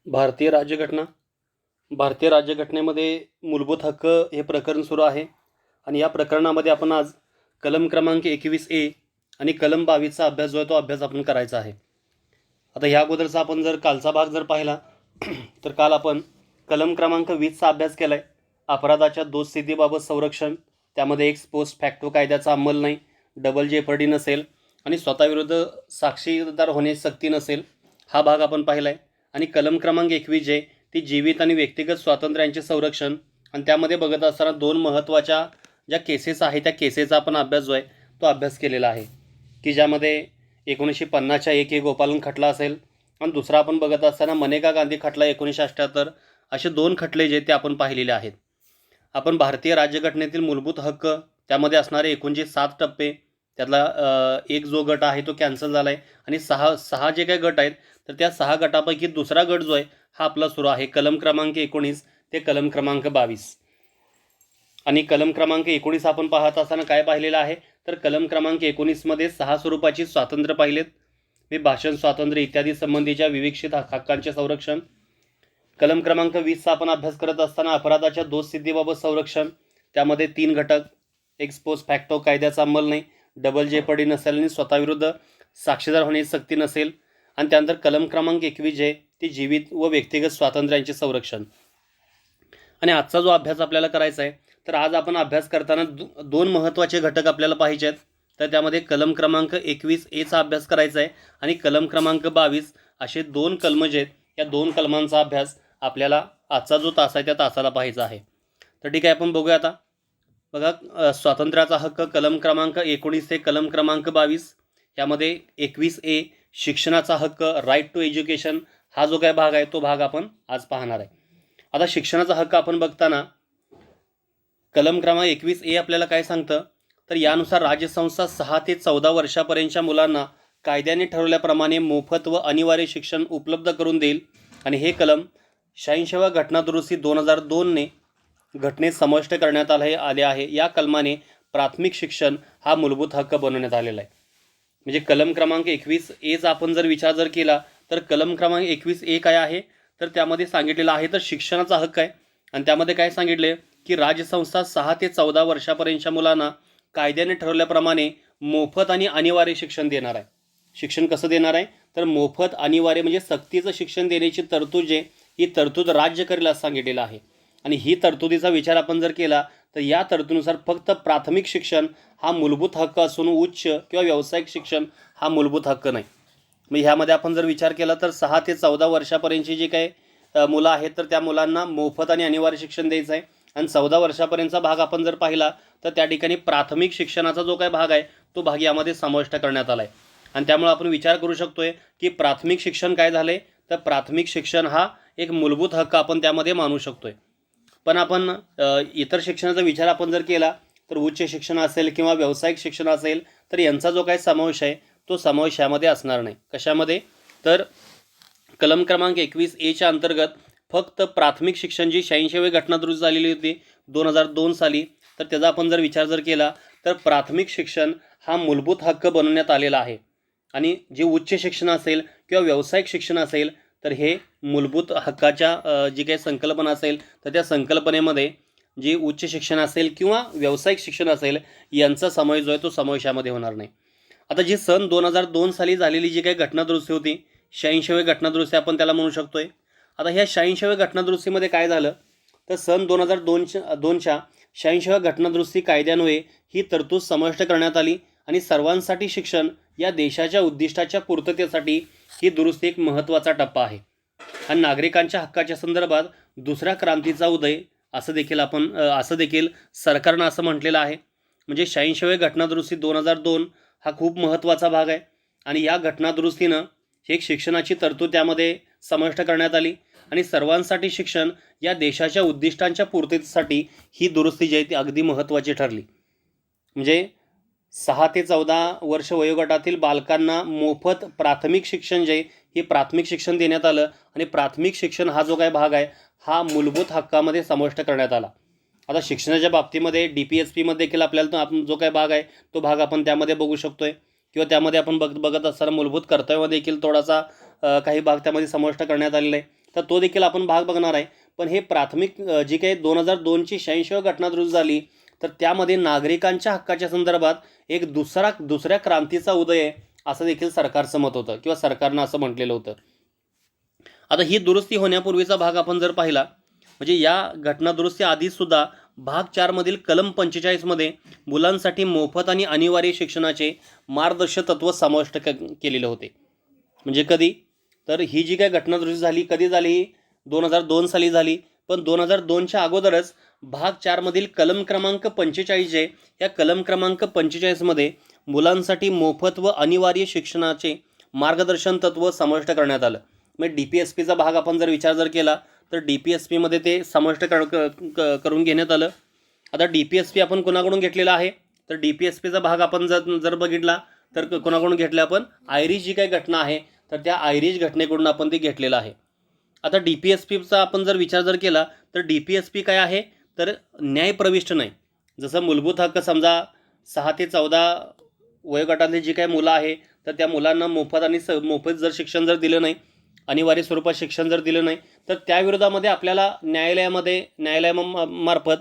भारतीय राज्यघटना भारतीय राज्यघटनेमध्ये मूलभूत हक्क हे प्रकरण सुरू आहे आणि या प्रकरणामध्ये आपण आज कलम क्रमांक 21A आणि कलम 22चा अभ्यास जो आहे तो अभ्यास आपण करायचा आहे. आता ह्या अगोदरचा आपण जर कालचा भाग जर पाहिला तर काल आपण कलम क्रमांक 20चा अभ्यास केला आहे. अपराधाच्या दोष सिद्धीबाबत संरक्षण, त्यामध्ये एक्स पोस्ट फॅक्टो कायद्याचा अंमल नाही, डबल जेपर्डी नसेल आणि स्वतःविरुद्ध साक्षीदार होण्याची सक्ती नसेल, हा भाग आपण पाहिला आहे. आणि कलम क्रमांक 21 जे ती जीवित आणि व्यक्तिगत स्वातंत्र्यांचे संरक्षण, आणि त्यामध्ये बघत असताना दोन महत्त्वाच्या ज्या केसेस आहे त्या केसेसचा आपण अभ्यास जो आहे तो अभ्यास केलेला आहे, की ज्यामध्ये 1950च्या एक गोपालन खटला असेल आणि दुसरा आपण बघत असताना मनेका गांधी खटला 1978. असे दोन खटले जे ते आपण पाहिलेले आहेत. आपण भारतीय राज्यघटनेतील मूलभूत हक्क त्यामध्ये असणारे एकूण जे 7 टप्पे, त्यातला एक जो गट आहे तो कॅन्सल झाला आहे आणि सहा जे काही गट आहेत तर त्या 6 गटापैकी दुसरा गट जो आहे हा आपला सुरू आहे, कलम क्रमांक 19 ते कलम क्रमांक 22. आणि कलम क्रमांक 19 आपण पाहत असताना काय पाहिलेलं आहे तर कलम क्रमांक 19मध्ये 6 स्वरूपाची स्वातंत्र्य पाहिलेत. मी भाषण स्वातंत्र्य इत्यादी संबंधीच्या विवेक्षित हक्कांचे संरक्षण. कलम क्रमांक 20चा आपण अभ्यास करत असताना अपराधाच्या दोष सिद्धीबाबत संरक्षण, त्यामध्ये 3 घटक, एक्स पोस्ट फॅक्टो कायद्याचा अंमल नाही, डबल जेपर्डी नसेल आणि स्वतःविरुद्ध साक्षीदार होण्याची सक्ती नसेल. आणि त्यानंतर कलम क्रमांक 21 जे ती जीवित व व्यक्तिगत स्वातंत्र्यांचे संरक्षण. आणि आजचा जो अभ्यास आपल्याला करायचा आहे तर आज आपण अभ्यास करताना दोन महत्त्वाचे घटक आपल्याला पाहिजे आहेत. तर त्यामध्ये कलम क्रमांक 21A अभ्यास करायचा आहे आणि कलम क्रमांक 22 असे दोन कलम जे आहेत या दोन कलमांचा अभ्यास आपल्याला आजचा जो तास आहे त्या तासाला पाहायचा आहे. तर ठीक आहे, आपण बघूया आता. बघा, स्वातंत्र्याचा हक्क कलम क्रमांक 19 ते कलम क्रमांक 22. यामध्ये 21A शिक्षणाचा हक्क, राईट टू एज्युकेशन, हा जो काय भाग आहे तो भाग आपण आज पाहणार आहे. आता शिक्षणाचा हक्क आपण बघताना कलम क्रमांक 21A आपल्याला काय सांगतं तर यानुसार राज्यसंस्था 6 ते 14 वर्षापर्यंतच्या मुलांना कायद्याने ठरवल्याप्रमाणे मोफत व अनिवार्य शिक्षण उपलब्ध करून देईल. आणि हे कलम 86व्या घटनादुरुस्ती 2002ने घटनेत समाविष्ट करण्यात आले आहे. या कलमाने प्राथमिक शिक्षण हा मूलभूत हक्क बनवण्यात आलेला आहे. म्हणजे कलम क्रमांक 21A आपण जर विचार जर केला तर कलम क्रमांक 21A काय आहे तर त्यामध्ये सांगितलेलं आहे तर शिक्षणाचा हक्क आहे. आणि त्यामध्ये काय सांगितले की राज्यसंस्था 6 ते 14 वर्षापर्यंतच्या मुलांना कायद्याने ठरवल्याप्रमाणे मोफत आणि अनिवार्य शिक्षण देणार आहे. शिक्षण कसं देणार आहे तर मोफत अनिवार्य म्हणजे सक्तीचं शिक्षण देण्याची तरतूद जे ही तरतूद राज्य करेल असं सांगितलेलं आहे. आणि ही तरतुदीचा विचार आपण जर केला तर या तरतुदीनुसार फक्त प्राथमिक शिक्षण हा मूलभूत हक्क असून उच्च किंवा व्यावसायिक शिक्षण हा मूलभूत हक्क नाही. मग ह्यामध्ये आपण जर विचार केला तर 6 ते 14 वर्षापर्यंतची जी काही मुलं आहेत तर त्या मुलांना मोफत आणि अनिवार्य शिक्षण द्यायचं आहे. आणि 14 वर्षापर्यंतचा भाग आपण जर पाहिला तर त्या ठिकाणी प्राथमिक शिक्षणाचा जो काही भाग आहे तो भाग यामध्ये समाविष्ट करण्यात आला आहे. आणि त्यामुळे आपण विचार करू शकतोय की प्राथमिक शिक्षण काय झाले तर प्राथमिक शिक्षण हा एक मूलभूत हक्क आपण त्यामध्ये मानू शकतोय. पण आपण इतर शिक्षणाचा विचार आपण जर केला तर उच्च शिक्षण असेल किंवा व्यावसायिक शिक्षण असेल तर यांचा जो काही समावेश आहे तो समावेश यामध्ये असणार नाही. कशामध्ये तर कलम क्रमांक 21A अंतर्गत फक्त प्राथमिक शिक्षण जी 86वी घटनादुरुस्ती झालेली होती 2002 साली, तर त्याचा आपण जर विचार जर केला तर प्राथमिक शिक्षण हा मूलभूत हक्क बनवण्यात आलेला आहे. आणि जे उच्च शिक्षण असेल किंवा व्यावसायिक शिक्षण असेल तर हे मूलभूत हक्काच्या जी काही संकल्पना असेल तर त्या संकल्पनेमध्ये जे उच्च शिक्षण असेल किंवा व्यावसायिक शिक्षण असेल यांचा समावेश जो आहे तो समावेश यामध्ये होणार नाही. आता जी सन 2002 साली झालेली जी काही घटनादुरुस्ती होती 86वी घटनादुरुस्ती आपण त्याला म्हणू शकतोय. आता ह्या 86व्या घटनादुरुस्तीमध्ये काय झालं तर सन 2002च्या 86व्या घटनादुरुस्ती कायद्यान्वये ही तरतूद समाविष्ट करण्यात आली आणि सर्वांसाठी शिक्षण या देशाच्या उद्दिष्टाच्या पूर्ततेसाठी ही दुरुस्ती एक महत्त्वाचा टप्पा आहे. आणि नागरिकांच्या हक्काच्या संदर्भात दुसऱ्या क्रांतीचा उदय असं देखील सरकारनं असं म्हटलेलं आहे. म्हणजे 86व्या घटनादुरुस्ती 2002 हा खूप महत्त्वाचा भाग आहे. आणि या घटनादुरुस्तीनं एक शिक्षणाची तरतूद त्यामध्ये समाविष्ट करण्यात आली आणि सर्वांसाठी शिक्षण या देशाच्या उद्दिष्टांच्या पूर्ततेसाठी ही दुरुस्ती जी आहे ती अगदी महत्त्वाची ठरली. म्हणजे 6 ते 14 वर्ष वयोगटातील बालकांना मोफत प्राथमिक शिक्षण जे हे प्राथमिक शिक्षण देण्यात आलं आणि प्राथमिक शिक्षण हा जो काही भाग आहे हा मूलभूत हक्कामध्ये समाविष्ट करण्यात आला. आता शिक्षणाच्या बाबतीमध्ये DPSPमध्ये देखील आपल्याला जो काही भाग आहे तो भाग आपण त्यामध्ये बघू शकतोय किंवा त्यामध्ये आपण बघत असताना मूलभूत कर्तव्यामध्ये देखील थोडासा काही भाग त्यामध्ये समाविष्ट करण्यात आलेला आहे. तर तो देखील आपण भाग बघणार आहे. पण हे प्राथमिक जी काही 2002ची 86वी घटना दुरुस्त झाली, तर त्यामध्ये नागरिकांच्या हक्काच्या संदर्भात एक दुसऱ्या क्रांतीचा उदय आहे असं देखील सरकारचं मत होतं किंवा सरकारनं असं म्हटलेलं होतं. आता ही दुरुस्ती होण्यापूर्वीचा भाग आपण जर पाहिला, म्हणजे या घटना दुरुस्ती आधीसुद्धा भाग 4 कलम 45 मुलांसाठी मोफत आणि अनिवार्य शिक्षणाचे मार्गदर्शक तत्व समाविष्ट केलेले होते. म्हणजे कधी, तर ही जी काय घटना दुरुस्ती झाली कधी झाली, 2002 साली झाली. पण 2002च्या अगोदरच भाग 4 कलम क्रमांक 45 आहे, या कलम क्रमांक 45 मुलांसाठी मोफत व अनिवार्य शिक्षणाचे मार्गदर्शन तत्व समाविष्ट करण्यात आलं. मग DPSPचा भाग आपण जर विचार जर केला, तर DPSPमध्ये ते समाविष्ट करून घेण्यात आलं. आता DPSP आपण कोणाकडून घेतलेला आहे, तर DPSPचा भाग आपण जर बघितला तर कोणाकडून घेतला, आपण आयरिश जी काही घटना आहे तर त्या आयरिश घटनेकडून आपण ते घेतलेलं आहे. आता DPSPचा आपण जर विचार जर केला, तर DPSP काय आहे, तर न्यायप्रविष्ट नाही. जसं मूलभूत हक्क, समजा 6 ते 14 वयोगटातली जी काही मुलं आहे, तर त्या मुलांना मोफत जर शिक्षण जर दिलं नाही, अनिवार्य स्वरूपात शिक्षण जर दिलं नाही, तर त्या विरोधामध्ये आपल्याला न्यायालयामार्फत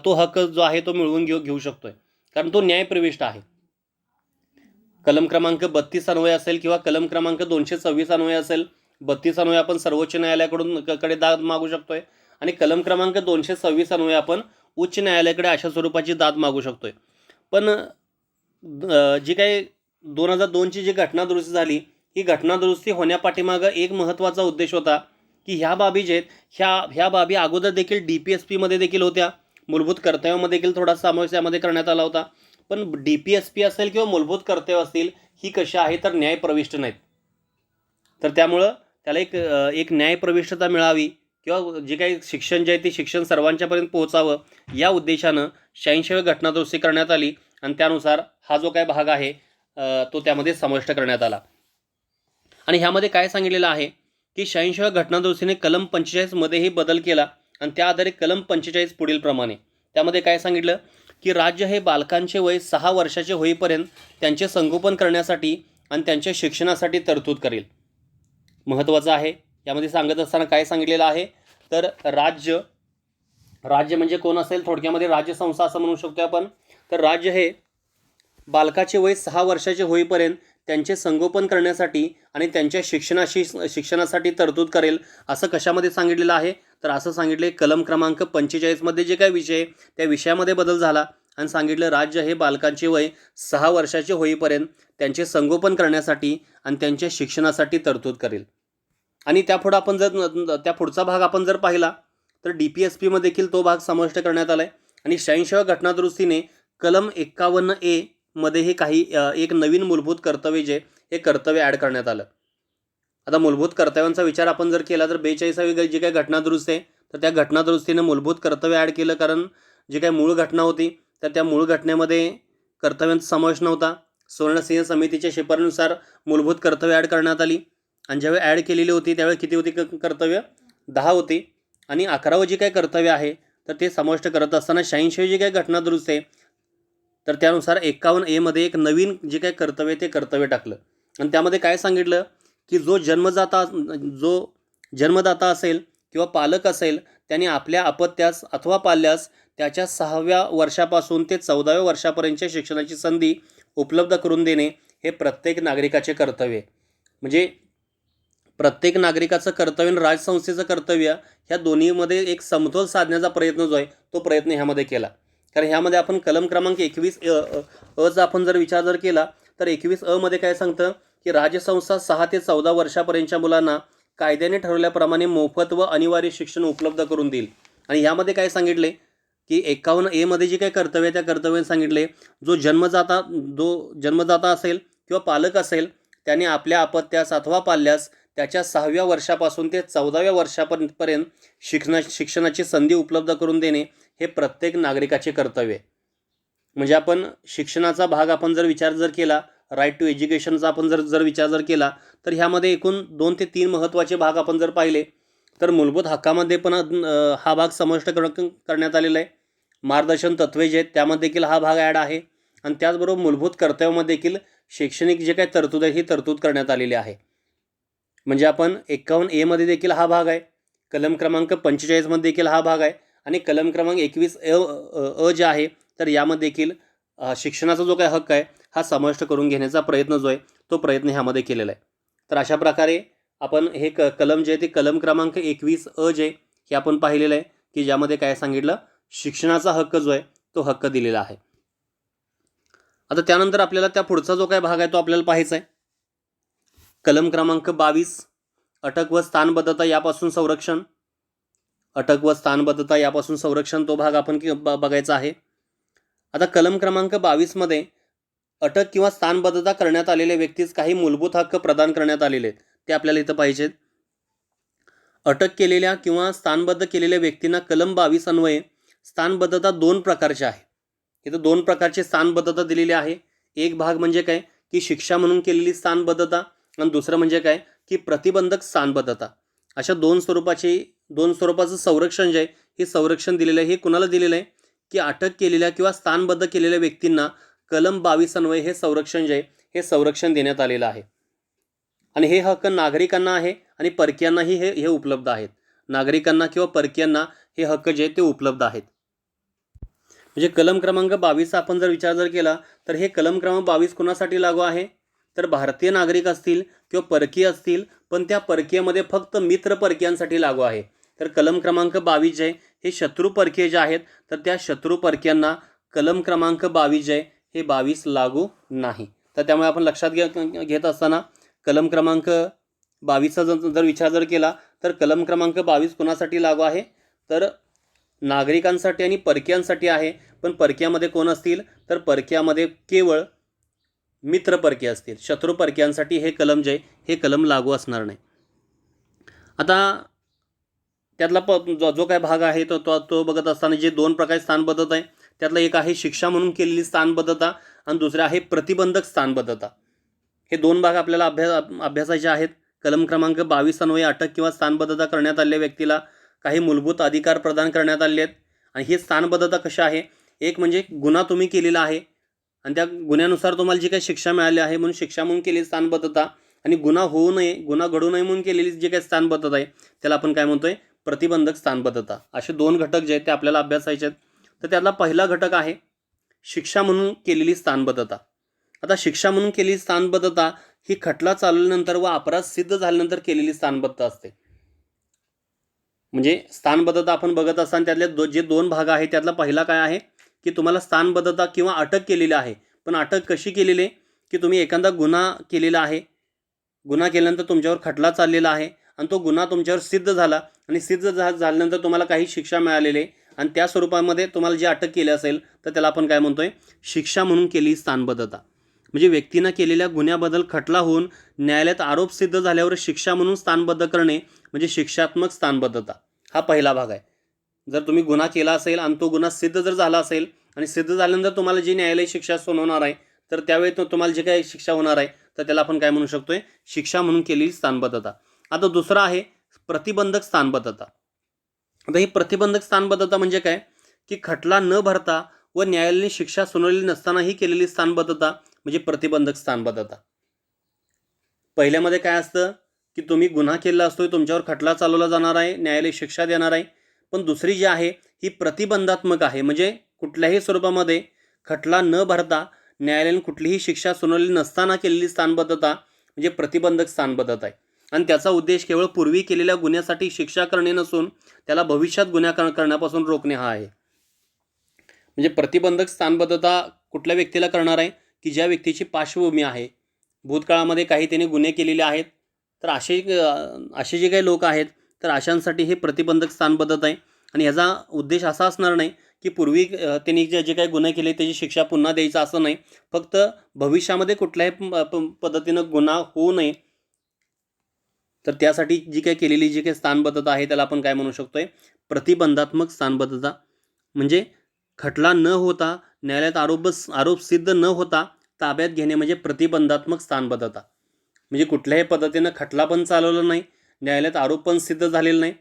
तो हक्क जो आहे तो मिळवून घेऊ शकतोय, कारण तो न्यायप्रविष्ट आहे. कलम क्रमांक 32 अन्वय असेल किंवा कलम क्रमांक 226 अन्वय असेल, 32 अन्वय आपण सर्वोच्च न्यायालयाकडे दाद मागू शकतोय, आणि कलम क्रमांक 226 अन्वय आपण उच्च न्यायालयाकडे अशा स्वरूपाची दाद मागू शकतोय. पण जी काही 2002ची जी घटना दुरुस्ती झाली, ही घटना दुरुस्ती होण्यापाठीमागं एक महत्त्वाचा उद्देश होता की ह्या बाबी जे आहेत ह्या बाबी अगोदर देखील DPSPमध्ये देखील होत्या, मूलभूत कर्तव्यामध्ये देखील थोडा समावेश यामध्ये करण्यात आला होता. पण DPSP असेल किंवा मूलभूत कर्तव्य असतील, ही कशी आहे तर न्यायप्रविष्ट नाहीत. तर त्यामुळं त्याला एक न्यायप्रविष्टता मिळावी किंवा जे काही शिक्षण जे आहे ते शिक्षण सर्वांच्यापर्यंत पोहोचावं, या उद्देशानं 86वी घटना दुरुस्ती करण्यात आली, आणि त्यानुसार हा जो काही भाग आहे तो त्यामध्ये समाविष्ट करण्यात आला. आणि ह्यामध्ये काय सांगितलेलं आहे की 86व्या घटना दुरुस्तीने कलम 45 बदल केला, आणि त्या आधारे कलम 45 पुढील प्रमाणे. त्यामध्ये काय सांगितलं की राज्य हे बालकांचे वय 6 वर्षाचे होईपर्यंत त्यांचे संगोपन करण्यासाठी आणि त्यांच्या शिक्षणासाठी तरतूद करेल. महत्त्वाचं आहे. यामध्ये सांगत असताना काय सांगितलेलं आहे, तर राज्य म्हणजे कोण असेल, थोडक्यामध्ये राज्यसंस्था असं म्हणू शकतो आपण. तर राज्य हे बालकाचे वय 6 वर्षाचे होईपर्यंत त्यांचे संगोपन करण्यासाठी आणि त्यांच्या शिक्षणासाठी तरतूद करेल, असं कशामध्ये सांगितलेलं आहे, तर असं सांगितले कलम क्रमांक 45 जे काय विषय, त्या विषयामध्ये बदल झाला, आणि सांगितलं राज्य हे बालकांचे वय 6 वर्षाचे होईपर्यंत त्यांचे संगोपन करण्यासाठी आणि त्यांच्या शिक्षणासाठी तरतूद करेल. आणि त्यापुढं आपण जर त्या पुढचा भाग आपण जर पाहिला, तर DPSPमध्ये देखील तो भाग समाविष्ट करण्यात आला आहे. आणि 86व्या घटना दुरुस्तीने कलम 51A मध्ये हे काही एक नवीन मूलभूत कर्तव्य जे हे कर्तव्य ॲड करण्यात आलं. आता मूलभूत कर्तव्यांचा विचार आपण जर केला, तर 42वी जी काही घटना दुरुस्ती आहे, तर त्या घटना दुरुस्तीने मूलभूत कर्तव्य ॲड केलं, कारण जी काही मूळ घटना होती तर त्या मूळ घटनेमध्ये कर्तव्यांचा समावेश नव्हता. सुवर्णसिंह समितीच्या शिफारशीनुसार मूलभूत कर्तव्य ॲड करण्यात आली, आणि ज्यावेळी ॲड केलेली होती त्यावेळी किती होती कर्तव्य, 10 होती. आणि 11वं जी काही कर्तव्य आहे तर ते समाविष्ट करत असताना 86वी जी काही घटना दुरुस्ती आहे, तर त्यानुसार 51A मध्ये एक नवीन जे काही कर्तव्य ते कर्तव्य टाकलं. आणि त्यामध्ये काय सांगितलं की जो जन्मदाता असेल किंवा पालक असेल, त्याने आपल्या अपत्यास अथवा पाल्यास त्याच्या 6व्या वर्षापासून ते 14व्या वर्षापर्यंतच्या शिक्षणाची संधी उपलब्ध करून देणे हे प्रत्येक नागरिकाचे कर्तव्य. म्हणजे प्रत्येक नागरिकाचं कर्तव्य आणि राजसंस्थेचं कर्तव्य ह्या दोन्हीमध्ये एक समतोल साधण्याचा प्रयत्न जो आहे तो प्रयत्न ह्यामध्ये केला. कारण ह्यामध्ये आपण कलम क्रमांक 21 आपण जर विचार जर केला, तर 21 मध्ये काय सांगतं की राज्यसंस्था 6 ते 14 वर्षापर्यंतच्या मुलांना कायद्याने ठरवल्याप्रमाणे मोफत व अनिवार्य शिक्षण उपलब्ध करून देईल. आणि ह्यामध्ये काय सांगितले की 51A मध्ये जे काही कर्तव्य त्या कर्तव्याने सांगितले, जो जन्मदाता असेल किंवा पालक असेल, त्याने आपल्या अपत्यास अथवा पाल्यास त्याच्या 6व्या वर्षापासून ते 14व्या वर्षापर्यंत शिक्षणाची संधी उपलब्ध करून देणे हे प्रत्येक नागरिकाचे कर्तव्य. म्हणजे आपण शिक्षणाचा भाग आपण जर विचार जर केला, राईट टू एज्युकेशनचा आपण जर विचार जर केला, तर ह्यामध्ये एकूण 2 ते 3 महत्त्वाचे भाग आपण जर पाहिले, तर मूलभूत हक्कामध्ये पण हा भाग समाविष्ट करण्यात आलेला आहे. मार्गदर्शन तत्त्वे जे आहेत त्यामध्ये देखील हा भाग ॲड आहे, आणि त्याचबरोबर मूलभूत कर्तव्यामध्ये देखील शैक्षणिक जे काही तरतूद आहे ही तरतूद करण्यात आलेली आहे. म्हणजे आपण 51A मध्ये देखील हा भाग आहे, कलम क्रमांक 45 मध्ये देखील हा भाग आहे आणि कलम क्रमांक 21 जे आहे तर यामध्ये देखील शिक्षणाचा जो काय हक्क आहे हा समाविष्ट करून घेण्याचा प्रयत्न जो आहे तो प्रयत्न ह्यामध्ये केलेला आहे. तर अशा प्रकारे आपण हे कलम जे आहे ते कलम क्रमांक 21 जे हे आपण पाहिलेलं आहे की ज्यामध्ये काय सांगितलं, शिक्षणाचा हक्क जो आहे तो हक्क दिलेला आहे. आता त्यानंतर आपल्याला त्या पुढचा जो काय भाग आहे तो आपल्याला पाहायचा आहे. कलम क्रमांक 22 अटक व स्थानबद्धता यापासून संरक्षण. अटक व स्थानबद्धता यापासून संरक्षण तो भाग आपण बघायचा आहे. आता कलम क्रमांक 22 मध्ये अटक किंवा स्थानबद्धता करण्यात आलेल्या व्यक्तीस काही मूलभूत हक्क प्रदान करण्यात आलेले आहेत ते आपल्याला इथं पाहिजेत. अटक केलेल्या किंवा स्थानबद्ध केलेल्या व्यक्तींना कलम 22 अन्वये स्थानबद्धता 2 प्रकारची आहे. इथं 2 प्रकारची स्थानबद्धता दिलेली आहे. एक भाग म्हणजे काय की शिक्षा म्हणून केलेली स्थानबद्धता आणि दुसरं म्हणजे काय की प्रतिबंधक स्थानबद्धता. अशा दोन स्वरूपाचं संरक्षण जे आहे हे संरक्षण दिलेलं आहे. हे कुणाला दिलेलं आहे की अटक केलेल्या किंवा स्थानबद्ध केलेल्या व्यक्तींना कलम 22 अन्वये हे संरक्षण जे आहे हे संरक्षण देण्यात आलेलं आहे. आणि हे हक्क नागरिकांना आहे आणि परकीयांनाही हे उपलब्ध आहेत. नागरिकांना किंवा परकीयांना हे हक्क जे ते उपलब्ध आहेत. म्हणजे कलम क्रमांक 22 आपण जर विचार केला तर हे कलम क्रमांक 22 कुणासाठी लागू आहे तर भारतीय नागरिक असतील किंवा परकीय असतील, पण त्या परकीयमध्ये फक्त मित्र परकीयांसाठी लागू आहे. तर कलम क्रमांक 22 जे हे शत्रू परकीय जे आहेत तर त्या शत्रू परकीयांना कलम क्रमांक 22 जे हे 22 लागू नाही. तर त्यामुळे आपण लक्षात घेत असताना कलम क्रमांक 22चा जर विचार केला तर कलम क्रमांक 22 कुणासाठी लागू आहे तर नागरिकांसाठी आणि परकीयांसाठी आहे. पण परकीयामध्ये कोण असतील तर परकीयामध्ये केवळ मित्र परकीय असतील. शत्रू परकीयांसाठी हे कलम जे हे कलम लागू असणार नाही. आता त्यातला जो काय भाग आहे तो बघत असताना जे 2 प्रकारचे स्थानबद्धता आहे त्यातला एक आहे शिक्षा म्हणून केलेली स्थानबद्धता आणि दुसरा आहे प्रतिबंधक स्थानबद्धता. हे 2 भाग आपल्याला अभ्यासायचे आहेत. कलम क्रमांक 22 अन्वये अटक किंवा स्थानबद्धता करण्यात आलेल्या व्यक्तीला काही मूलभूत अधिकार प्रदान करण्यात आले आहेत. आणि ही स्थानबद्धता कशी आहे, एक म्हणजे गुन्हा तुम्ही केलेला आहे आणि त्या गुन्ह्यानुसार तुम्हाला जी काही शिक्षा मिळाली आहे म्हणून शिक्षा म्हणून केलेली स्थानबद्धता, आणि गुन्हा होऊ नये, गुन्हा घडू नये म्हणून केलेली जी काही स्थानबद्धता आहे त्याला आपण काय म्हणतोय प्रतिबंधक स्थानबद्धता. असे 2 घटक जे आहेत ते आपल्याला अभ्यासायचे आहेत. तर त्यातला पहिला घटक आहे शिक्षा म्हणून केलेली स्थानबद्धता. आता शिक्षा म्हणून केलेली स्थानबद्धता ही खटला चालवल्यानंतर व अपराध सिद्ध झाल्यानंतर केलेली स्थानबद्धता असते. म्हणजे स्थानबद्धता आपण बघत असताना त्यातले जे 2 भाग आहेत त्यातला पहिला काय आहे की तुम्हाला स्थानबद्धता किंवा अटक केलेली आहे. पण अटक कशी केलेली आहे की तुम्ही एखादा गुन्हा केलेला आहे, गुन्हा केल्यानंतर तुमच्यावर खटला चाललेला आहे आणि तो गुन्हा तुमच्यावर सिद्ध झाला आणि सिद्ध झाल्यानंतर तुम्हाला काही शिक्षा मिळालेली आहे आणि त्या स्वरूपामध्ये तुम्हाला जी अटक केली असेल तर त्याला आपण काय म्हणतोय शिक्षा म्हणून केलेली स्थानबद्धता. म्हणजे व्यक्तीनं केलेल्या गुन्ह्याबद्दल खटला होऊन न्यायालयात आरोप सिद्ध झाल्यावर शिक्षा म्हणून स्थानबद्ध करणे म्हणजे शिक्षात्मक स्थानबद्धता. हा पहिला भाग आहे. जर तुम्ही गुन्हा केला असेल आणि तो गुन्हा सिद्ध जर झाला असेल आणि सिद्ध झाल्यानंतर तुम्हाला जी न्यायालयीन शिक्षा सुनावणार आहे तर त्यावेळी तुम्हाला जी काही शिक्षा होणार आहे तर त्याला आपण काय म्हणू शकतोय शिक्षा म्हणून केलेली स्थानबद्धता. आता दुसरा आहे प्रतिबंधक स्थानबद्धता. आता ही प्रतिबंधक स्थानबद्धता म्हणजे काय की खटला न भरता व न्यायालयीन शिक्षा सुनावलेली नसतानाही केलेली स्थानबद्धता म्हणजे प्रतिबंधक स्थानबद्धता. पहिल्यामध्ये काय असतं की तुम्ही गुन्हा केलेला असतोय, तुमच्यावर खटला चालवला जाणार आहे, न्यायालय शिक्षा देणार आहे. पण दुसरी जी आहे ही प्रतिबंधात्मक आहे. म्हणजे कुठल्याही स्वरूपामध्ये खटला न भरता न्यायालयाने कुठलीही शिक्षा सुनावलेली नसताना केलेली स्थानबद्धता म्हणजे प्रतिबंधक स्थानबद्धता आहे. आणि त्याचा उद्देश केवळ पूर्वी केलेल्या गुन्ह्यासाठी शिक्षा करणे नसून त्याला भविष्यात गुन्हा करण्यापासून रोखणे हा आहे. म्हणजे प्रतिबंधक स्थानबद्धता कुठल्या व्यक्तीला करणार आहे की ज्या व्यक्तीची पार्श्वभूमी आहे, भूतकाळामध्ये काही त्यांनी गुन्हे केलेले आहेत, तर असे जे काही लोक आहेत तर अशांसाठी हे प्रतिबंधक स्थानबद्धता आहे. आणि ह्याचा उद्देश असा असणार नाही की पूर्वी त्यांनी जे काही गुन्हे केले त्याची शिक्षा पुन्हा द्यायचा असं नाही, फक्त भविष्यामध्ये कुठल्याही पद्धतीनं गुन्हा होऊ नये तर त्यासाठी जी काही केलेली जी काही स्थानबद्धता आहे त्याला आपण काय म्हणू शकतोय प्रतिबंधात्मक स्थानबद्धता. म्हणजे खटला न होता न्यायालयात आरोप सिद्ध न होता ताब्यात घेणे म्हणजे प्रतिबंधात्मक स्थानबद्धता. म्हणजे कुठल्याही पद्धतीनं खटला पण चालवला नाही, न्यायालयात आरोप पण सिद्ध झालेला नाही,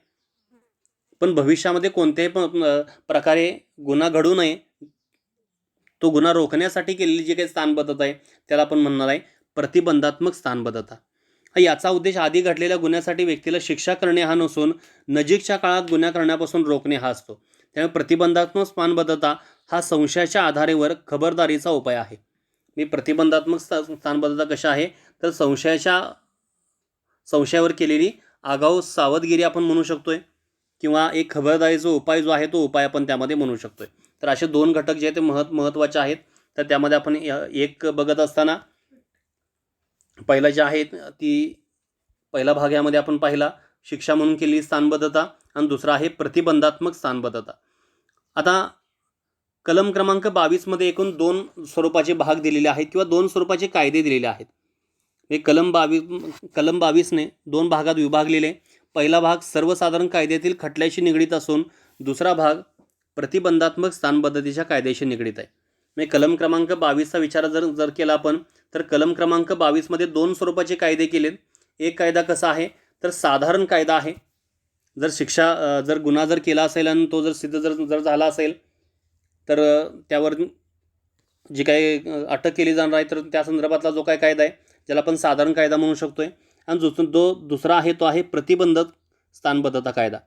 पण भविष्यामध्ये कोणत्याही प्रकारे गुन्हा घडू नये तो गुन्हा रोखण्यासाठी केलेली जी काही स्थानबद्धता आहे त्याला आपण म्हणणार आहे प्रतिबंधात्मक स्थानबद्धता. याचा उद्देश आधी घडलेल्या गुन्ह्यासाठी व्यक्तीला शिक्षा करणे हा नसून नजीकच्या काळात गुन्हा करण्यापासून रोखणे हा असतो. त्यामुळे प्रतिबंधात्मक स्थानबद्धता हा संशयाच्या आधारेवर खबरदारीचा उपाय आहे. मी प्रतिबंधात्मक स्थानबद्धता कशा आहे तर संशयावर केलेली आगाऊ सावधगिरी आपण म्हणू शकतोय, किंवा एक खबरदारीचा उपाय जो आहे तो उपाय आपण त्यामध्ये म्हणू शकतोय. तर असे दोन घटक जे आहेत ते महत्त्वाचे आहेत. तर त्यामध्ये आपण एक बघत असताना पहिला जे आहे ती पहिला भाग यामध्ये आपण पाहिला शिक्षा म्हणून केलेली स्थानबद्धता, आणि दुसरा आहे प्रतिबंधात्मक स्थानबद्धता. आता कलम क्रमांक 22 मध्ये एकूण 2 स्वरूपाचे भाग दिलेले आहेत किंवा 2 स्वरूपाचे कायदे दिलेले आहेत. हे कलम 22ने 2 भागात विभागलेले. पहिला भाग सर्वसाधारण कायद्यातील खटल्याशी निगडीत असून दुसरा भाग प्रतिबंधात्मक स्थानबद्धतेच्या कायद्याशी निगडीत आहे. म्हणजे कलम क्रमांक 22चा विचार जर केला आपण तर कलम क्रमांक 22 मध्ये 2 स्वरूपाचे कायदे केलेत. एक कायदा कसा आहे तर साधारण कायदा आहे. जर गुन्हा जर केला असेल आणि तो जर सिद्ध जर झाला असेल तर त्यावर जी काही अटक केली जाणार आहे तर त्या संदर्भातला जो काय कायदा आहे ज्याला आपण साधारण कायदा म्हणू शकतोय. आणि दुसरा आहे तो आहे प्रतिबंधक स्थानबद्धता कायदा.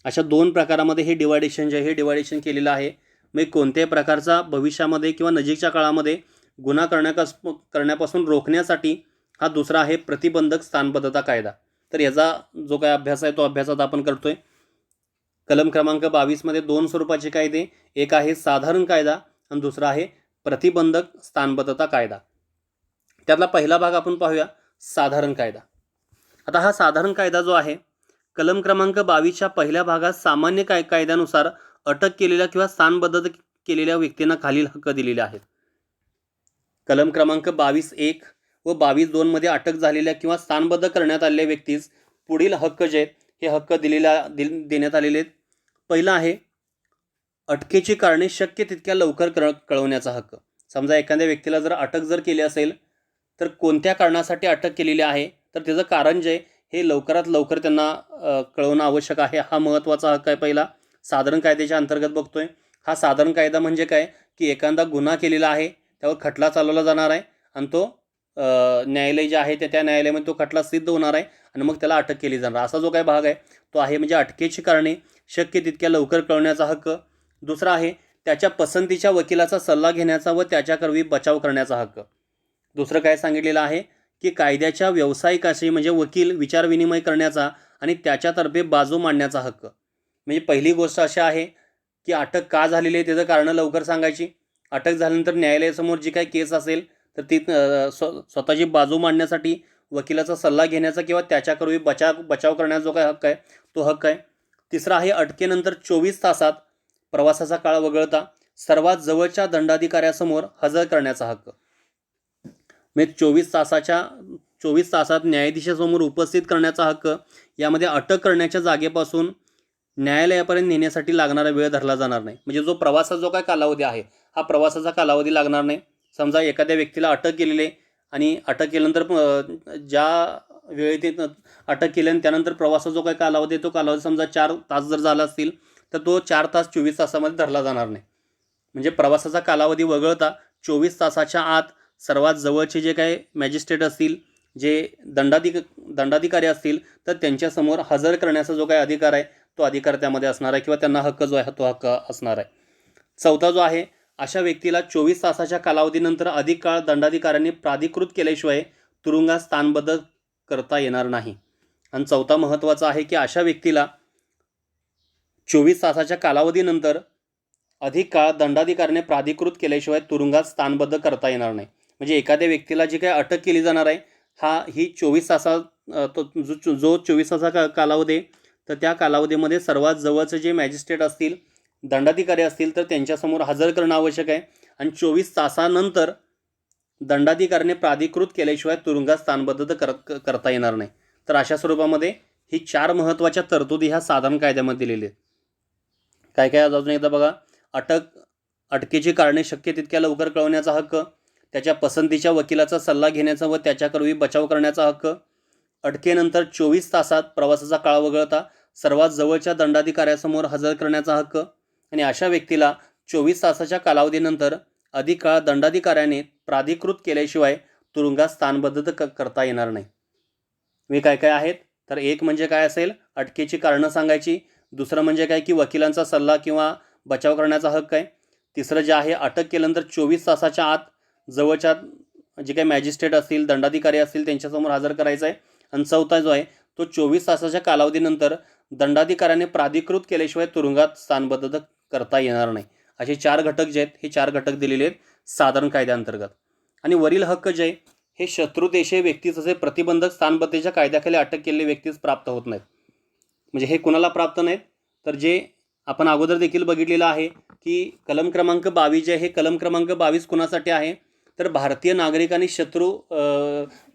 अशा 2 प्रकारामध्ये हे डिवायडेशन केलेलं आहे. म्हणजे कोणत्याही प्रकारचा भविष्यामध्ये किंवा नजीकच्या काळामध्ये गुन्हा करण्यापासून रोखण्यासाठी हा दुसरा आहे प्रतिबंधक स्थानबद्धता कायदा. तर याचा जो काय अभ्यास आहे तो अभ्यासात आपण करतोय. कलम क्रमांक 22 मध्ये 2 स्वरूपाचे कायदे, एक आहे साधारण कायदा आणि दुसरा आहे प्रतिबंधक स्थानबद्धता कायदा. त्यातला पहिला भाग आपण पाहूया, साधारण कायदा. आता हा साधारण कायदा जो आहे कलम क्रमांक 22च्या पहिल्या भागात सामान्य कायद्यानुसार अटक केलेल्या किंवा स्थानबद्ध केलेल्या व्यक्तींना खालील हक्क दिलेले आहेत. कलम क्रमांक 22(1) व 22(2) मध्ये अटक झालेल्या किंवा स्थानबद्ध करण्यात आलेल्या व्यक्तीस पुढील हक्क जे हे हक्क देण्यात आलेले आहेत. पहिला आहे अटकेची कारणे शक्य तितक्या लवकर कळवण्याचा हक्क. समजा एखाद्या व्यक्तीला जर अटक केली असेल तर कोणत्या कारणासाठी अटक केलेली आहे तर त्याचं कारण जे हे लवकरात लवकर त्यांना कळवणं आवश्यक आहे. हा महत्त्वाचा हक्क आहे. पहिला साधारण कायद्याच्या अंतर्गत बघतोय. हा साधारण कायदा म्हणजे काय की एखादा गुन्हा केलेला आहे त्यावर खटला चालवला जाणार आहे आणि तो न्यायालय जे आहे त्या न्यायालयामध्ये तो खटला सिद्ध होणार आहे आणि मग त्याला अटक केली जाणार. असा जो काय भाग आहे तो आहे म्हणजे अटकेची कारणे शक्य तितक्या लवकर कळवण्याचा हक्क. दुसरा आहे त्याच्या पसंतीच्या वकिलाचा सल्ला घेण्याचा व त्याच्याकरवी बचाव करण्याचा हक्क. दुसरं काय सांगितलेलं आहे की कायद्याच्या व्यावसायिकाशी म्हणजे वकील विचारविनिमय करण्याचा आणि त्याच्यातर्फे बाजू मांडण्याचा हक्क. म्हणजे पहिली गोष्ट अशी आहे की अटक का झालेली आहे त्याचं कारण लवकर सांगायची. अटक झाल्यानंतर न्यायालयासमोर जी काही केस असेल तर ती स्वतःची बाजू मांडण्यासाठी वकिलाचा सल्ला घेण्याचा किंवा त्याच्याकरवी बचाव करण्याचा जो काय हक्क आहे तो हक्क आहे. तिसरा आहे अटकेनंतर 24 तासात प्रवासाचा काळ वगळता सर्वात जवळच्या दंडाधिकाऱ्यासमोर हजर करण्याचा हक्क. म्हणजे 24 तासात न्यायाधीशासमोर उपस्थित करण्याचा हक्क. यामध्ये अटक करण्याच्या जागेपासून न्यायालयापर्यंत नेण्यासाठी लागणारा वेळ धरला जाणार नाही. म्हणजे जो प्रवासाचा जो काय कालावधी आहे हा प्रवासाचा कालावधी लागणार नाही. समजा एखाद्या व्यक्तीला अटक केलेली आहे आणि अटक केल्यानंतर ज्या वेळेत अटक केल्याने त्यानंतर प्रवासाचा जो काय कालावधी आहे तो कालावधी समजा 4 तास जर झाला असतील तर तो 4 तास 24 तासामध्ये धरला जाणार नाही. म्हणजे प्रवासाचा कालावधी वगळता 24 तासाच्या आत सर्वात जवळचे जे काही मॅजिस्ट्रेट असतील जे दंडाधिकारी असतील तर त्यांच्यासमोर हजर करण्याचा जो काही अधिकार आहे तो अधिकार त्यामध्ये असणार आहे किंवा त्यांना हक्क जो आहे तो हक्क असणार आहे. चौथा जो आहे अशा व्यक्तीला 24 तासाच्या कालावधीनंतर अधिक काळ दंडाधिकाऱ्यांनी प्राधिकृत केल्याशिवाय तुरुंगात स्थानबद्ध करता येणार नाही. आणि चौथा महत्त्वाचा आहे की अशा व्यक्तीला 24 तासाच्या कालावधीनंतर अधिक काळ दंडाधिकाऱ्याने प्राधिकृत केल्याशिवाय तुरुंगात स्थानबद्ध करता येणार नाही. म्हणजे एखाद्या व्यक्तीला जी काही अटक केली जाणार आहे ही 24 तासात जो 24 तासाचा कालावधी तर त्या कालावधीमध्ये सर्वात जवळचे जे मॅजिस्ट्रेट असतील दंडाधिकारी असतील तर त्यांच्यासमोर हजर करणं आवश्यक आहे. आणि 24 तासानंतर दंडाधिकाऱ्याने प्राधिकृत केल्याशिवाय तुरुंगात स्थानबद्ध करता येणार नाही. तर अशा स्वरूपामध्ये ही 4 महत्त्वाच्या तरतुदी ह्या साधारण कायद्यामध्ये दिलेली आहेत. काय काय अजून एकदा बघा. अटकेची कारणे शक्य तितक्या लवकर कळवण्याचा हक्क, त्याच्या पसंतीच्या वकिलाचा सल्ला घेण्याचा व त्याच्याकरवी बचाव करण्याचा हक्क, अटकेनंतर 24 तासात प्रवासाचा काळ वगळता सर्वात जवळच्या दंडाधिकाऱ्यासमोर हजर करण्याचा हक्क आणि अशा व्यक्तीला 24 तासाच्या कालावधीनंतर अधिक काळ दंडाधिकाऱ्याने प्राधिकृत केल्याशिवाय तुरुंगात स्थानबद्ध करता येणार नाही. मी काय काय आहेत, तर एक म्हणजे काय असेल, अटकेची कारणं सांगायची. दुसरं म्हणजे काय की वकिलांचा सल्ला किंवा बचाव करण्याचा हक्क आहे. तिसरं जे आहे, अटक केल्यानंतर 24 तासाच्या आत जवळच्या जे काही मॅजिस्ट्रेट असतील, दंडाधिकारी असतील, त्यांच्यासमोर हजर करायचं आहे. आणि चौथा जो आहे, तो 24 तासाच्या कालावधीनंतर दंडाधिकाऱ्याने प्राधिकृत केल्याशिवाय तुरुंगात स्थानबद्ध करता येणार नाही. असे 4 घटक जे आहेत, हे 4 घटक दिलेले आहेत साधारण कायद्याअंतर्गत. आणि वरील हक्क जे आहे, हे शत्रुदेशीय व्यक्तीस असे प्रतिबंधक स्थानबद्धतेच्या कायद्याखाली अटक केलेल्या व्यक्तीस प्राप्त होत नाहीत. म्हणजे हे कुणाला प्राप्त नाहीत, तर जे आपण अगोदर देखील बघितलेलं आहे की कलम क्रमांक 22 जे आहे, कलम क्रमांक 22 कुणासाठी आहे, तर भारतीय नागरिक आणि शत्रू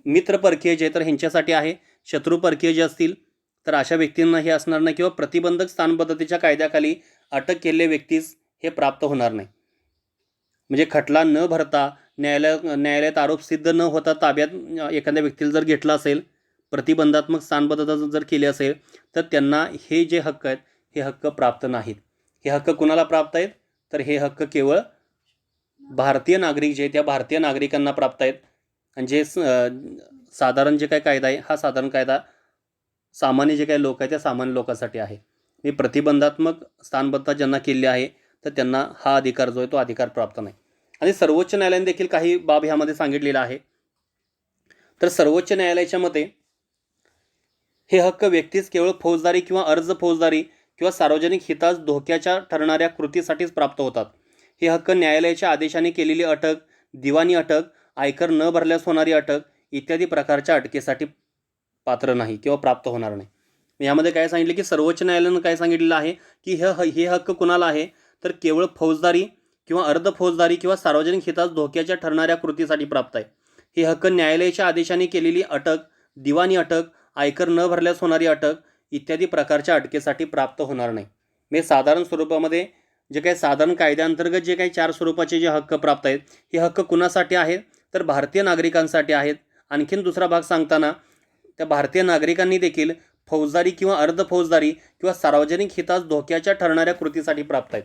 मित्र परकीय जे तर ह्यांच्यासाठी आहे. शत्रू परकीय जे असतील तर अशा व्यक्तींना हे असणार नाही, किंवा प्रतिबंधक स्थानबद्धतेच्या कायद्याखाली अटक केलेल्या व्यक्तीस हे प्राप्त होणार नाही. म्हणजे खटला न भरता न्यायालयात आरोप सिद्ध न होता ताब्यात एखाद्या व्यक्तीला जर घेतला असेल, प्रतिबंधात्मक स्थानबद्धता जर केली असेल, तर त्यांना हे जे हक्क आहेत, हे हक्क प्राप्त नाहीत. हे हक्क कुणाला प्राप्त आहेत, तर हे हक्क केवळ भारतीय नागरिक जे त्या भारतीय नागरिकांना प्राप्त आहेत. आणि जे साधारण जे काय कायदा आहे, हा साधारण कायदा सामान्य जे काही लोक आहेत त्या सामान्य लोकांसाठी आहे. हे प्रतिबंधात्मक स्थानबद्धता ज्यांना केली आहे, तर त्यांना हा अधिकार जो आहे तो अधिकार प्राप्त नाही. आणि सर्वोच्च न्यायालयाने देखील काही बाब ह्यामध्ये सांगितलेला आहे. तर सर्वोच्च न्यायालयाच्या मते हे हक्क व्यक्तीस केवळ फौजदारी किंवा अर्ज फौजदारी किंवा सार्वजनिक हितास धोक्याच्या ठरणाऱ्या कृतीसाठीच प्राप्त होतात. हे हक्क न्यायालयाच्या आदेशाने केलेली अटक, दिवाणी अटक, आयकर न भरल्यास होणारी अटक इत्यादी प्रकारच्या अटकेसाठी पात्र नाही किंवा प्राप्त होणार नाही. यामध्ये काय सांगितले की सर्वोच्च न्यायालयानं काय सांगितलेलं आहे की हे हक्क कुणाला आहे, तर केवळ फौजदारी किंवा अर्ध फौजदारी किंवा सार्वजनिक हितास धोक्याच्या ठरणाऱ्या कृतीसाठी प्राप्त आहे. हे हक्क न्यायालयाच्या आदेशाने केलेली अटक, दिवाणी अटक, आयकर न भरल्यास होणारी अटक इत्यादी प्रकारच्या अटकेसाठी प्राप्त होणार नाही. म्हणजे साधारण स्वरूपामध्ये जे काही साधारण कायद्याअंतर्गत जे काही 4 स्वरूपाचे जे हक्क प्राप्त आहेत, हे हक्क कुणासाठी आहेत, तर भारतीय नागरिकांसाठी आहेत. आणखीन दुसरा भाग सांगताना त्या भारतीय नागरिकांनी देखील फौजदारी किंवा अर्ध फौजदारी किंवा सार्वजनिक हितास धोक्याच्या ठरणाऱ्या कृतीसाठी प्राप्त आहेत.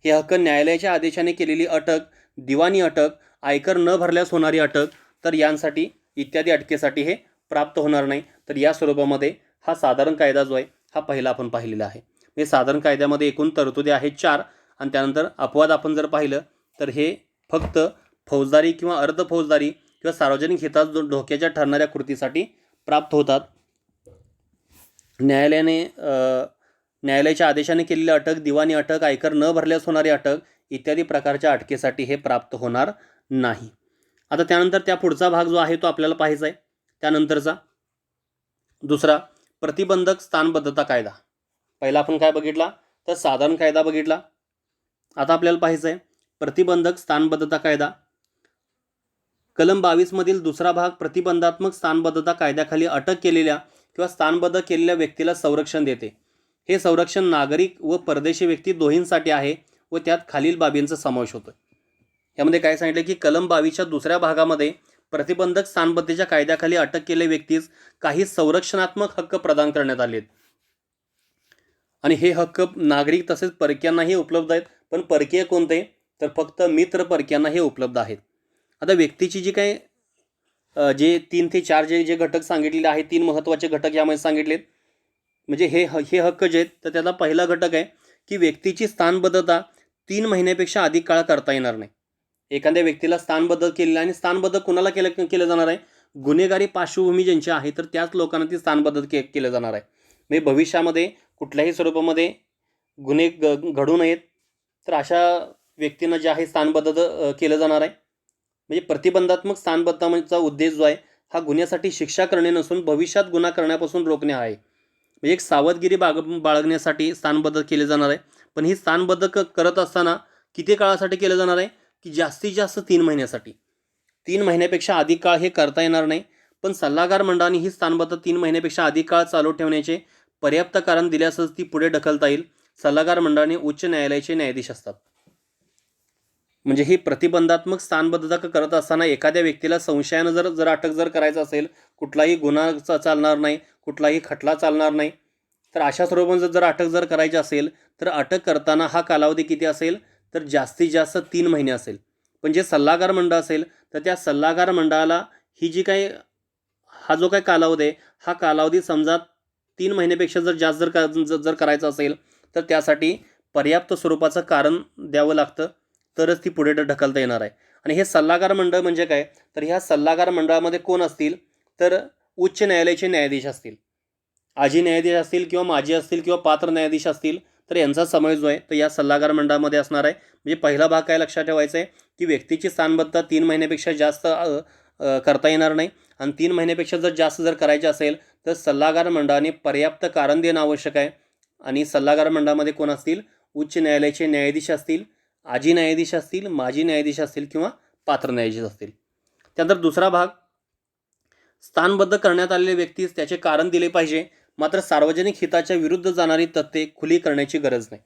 हे हक्क न्यायालयाच्या आदेशाने केलेली अटक, दिवाणी अटक, आयकर न भरल्यास होणारी अटक, तर यांसाठी इत्यादी अटकेसाठी हे प्राप्त होणार नाही. तर या स्वरूपामध्ये हा साधारण कायदा जो आहे, हा पहिला आपण पाहिलेला आहे. म्हणजे साधारण कायद्यामध्ये एकूण तरतुदी आहेत 4. आणि त्यानंतर अपवाद आपण जर पाहिलं, तर हे फक्त फौजदारी किंवा अर्ध फौजदारी किंवा सार्वजनिक हितास धोक्याच्या ठरणाऱ्या कृतीसाठी प्राप्त होतात. न्यायालयाच्या आदेशाने केलेली अटक, दिवाणी अटक, आयकर न भरल्यास होणारी अटक इत्यादी प्रकारच्या अटकेसाठी हे प्राप्त होणार नाही. आता त्यानंतर त्या पुढचा भाग जो आहे तो आपल्याला पाहायचा आहे. त्यानंतरचा दुसरा प्रतिबंधक स्थानबद्धता कायदा. पहिला आपण काय बघितला, तर साधारण कायदा बघितला. आता आपल्याला पाहायचं आहे प्रतिबंधक स्थानबद्धता कायदा. कलम 22 मधील दुसरा भाग प्रतिबंधात्मक स्थानबद्धता कायद्याखाली अटक केलेल्या किंवा स्थानबद्ध केलेल्या व्यक्तीला संरक्षण देते. हे संरक्षण नागरिक व परदेशी व्यक्ती दोन्हींसाठी आहे व त्यात खालील बाबींचा समावेश होतो. यामध्ये काय सांगितलं की कलम 22च्या दुसऱ्या भागामध्ये प्रतिबंधक स्थानबद्धतेच्या कायद्याखाली अटक केलेल्या व्यक्तीस काही संरक्षणात्मक हक्क प्रदान करण्यात आले आहेत. आणि हे हक्क नागरिक तसेच परकीयांनाही उपलब्ध आहेत. पण परकीय कोणते, तर फक्त मित्र परकीयांना हे उपलब्ध आहेत. आता व्यक्तीची जी काही जे 3 ते 4 जे घटक सांगितलेले आहेत, 3 महत्त्वाचे घटक यामध्ये सांगितलेत. म्हणजे हे हक्क जे आहेत, तर त्याला पहिला घटक आहे की व्यक्तीची स्थानबद्धता 3 महिन्यापेक्षा अधिक काळ करता येणार नाही. एखाद्या व्यक्तीला स्थानबद्ध केलेलं, आणि स्थानबद्ध कुणाला केलं जाणार आहे, गुन्हेगारी पार्श्वभूमी ज्यांची आहे तर त्याच लोकांना ती स्थानबद्ध केलं जाणार आहे. म्हणजे भविष्यामध्ये कुठल्याही स्वरूपामध्ये गुन्हे घडू नयेत, तर अशा व्यक्तींना जे आहे स्थानबद्ध केलं जाणार आहे. म्हणजे प्रतिबंधात्मक स्थानबद्धतेचा उद्देश जो आहे, हा गुन्ह्यासाठी शिक्षा करणे नसून भविष्यात गुन्हा करण्यापासून रोखणे आहे. म्हणजे एक सावधगिरी बाळगण्यासाठी स्थानबद्ध केले जाणार आहे. पण ही स्थानबद्ध करत असताना किती काळासाठी केलं जाणार आहे, की जास्तीत जास्त 3 महिन्यासाठी. 3 महिन्यापेक्षा अधिक काळ हे करता येणार नाही. पण सल्लागार मंडळाने ही स्थानबद्ध 3 महिन्यापेक्षा अधिक काळ चालू ठेवण्याचे पर्याप्त कारण दिल्यासच ती पुढे ढकलता येईल. सल्लागार मंडळाने उच्च न्यायालयाचे न्यायाधीश असतात. म्हणजे ही प्रतिबंधात्मक स्थानबद्धता करत असताना एखाद्या व्यक्तीला संशयानं जर अटक करायचं असेल, कुठलाही गुन्हा चालणार नाही, कुठलाही खटला चालणार नाही, तर अशा स्वरूपाने जर अटक करायची असेल, तर अटक करताना हा कालावधी किती असेल, तर जास्तीत जास्त 3 महिने असेल. पण जे सल्लागार मंडळ असेल, तर त्या सल्लागार मंडळाला ही जी काही हा जो काय कालावधी आहे हा कालावधी समजा 3 महिन्यापेक्षा जर जास्त जर करायचं असेल तर त्यासाठी पर्याप्त स्वरूपाचं कारण द्यावं लागतं, तरच ती पुढे ढकलता येणार आहे. आणि हे सल्लागार मंडळ म्हणजे काय, तर ह्या सल्लागार मंडळामध्ये कोण असतील, तर उच्च न्यायालयाचे न्यायाधीश असतील, आजी न्यायाधीश असतील किंवा माजी असतील किंवा पात्र न्यायाधीश असतील, तर यांचा समावेश जो आहे तो या सल्लागार मंडळामध्ये असणार आहे. म्हणजे पहिला भाग काय लक्षात ठेवायचा आहे की व्यक्तीची स्थानबद्धता 3 महिन्यापेक्षा जास्त करता येणार नाही, आणि 3 महिन्यापेक्षा जास्त जर करायचे असेल तर सल्लागार मंडळाने पर्याप्त कारण देणं आवश्यक आहे. आणि सल्लागार मंडळामध्ये कोण असतील, उच्च न्यायालयाचे न्यायाधीश असतील, आजी न्यायाधीश असतील, माजी न्यायाधीश असतील किंवा पात्र न्यायाधीश असतील. त्यानंतर दुसरा भाग, स्थानबद्ध करण्यात आलेले व्यक्तीस त्याचे कारण दिले पाहिजे, मात्र सार्वजनिक हिताच्या विरुद्ध जाणारी तथ्ये खुली करण्याची गरज नाही.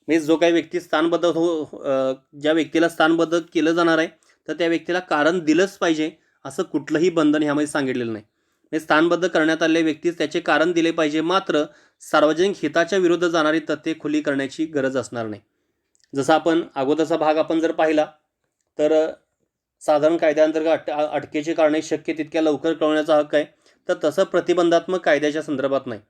म्हणजे जो काही व्यक्ती स्थानबद्ध ज्या व्यक्तीला स्थानबद्ध केलं जाणार आहे तर त्या व्यक्तीला कारण दिलंच पाहिजे, असं कुठलंही बंधन ह्यामध्ये सांगितलेलं नाही. म्हणजे स्थानबद्ध करण्यात आलेल्या व्यक्तीस त्याचे कारण दिले पाहिजे, मात्र सार्वजनिक हिताच्या विरुद्ध जाणारी तथ्ये खुली करण्याची गरज असणार नाही. जसं आपण अगोदरचा भाग आपण जर पाहिला तर साधारण कायद्याअंतर्गत अटकेची कारणे शक्य तितक्या लवकर कळवण्याचा हक्क आहे, तर तसं प्रतिबंधात्मक कायद्याच्या संदर्भात नाही.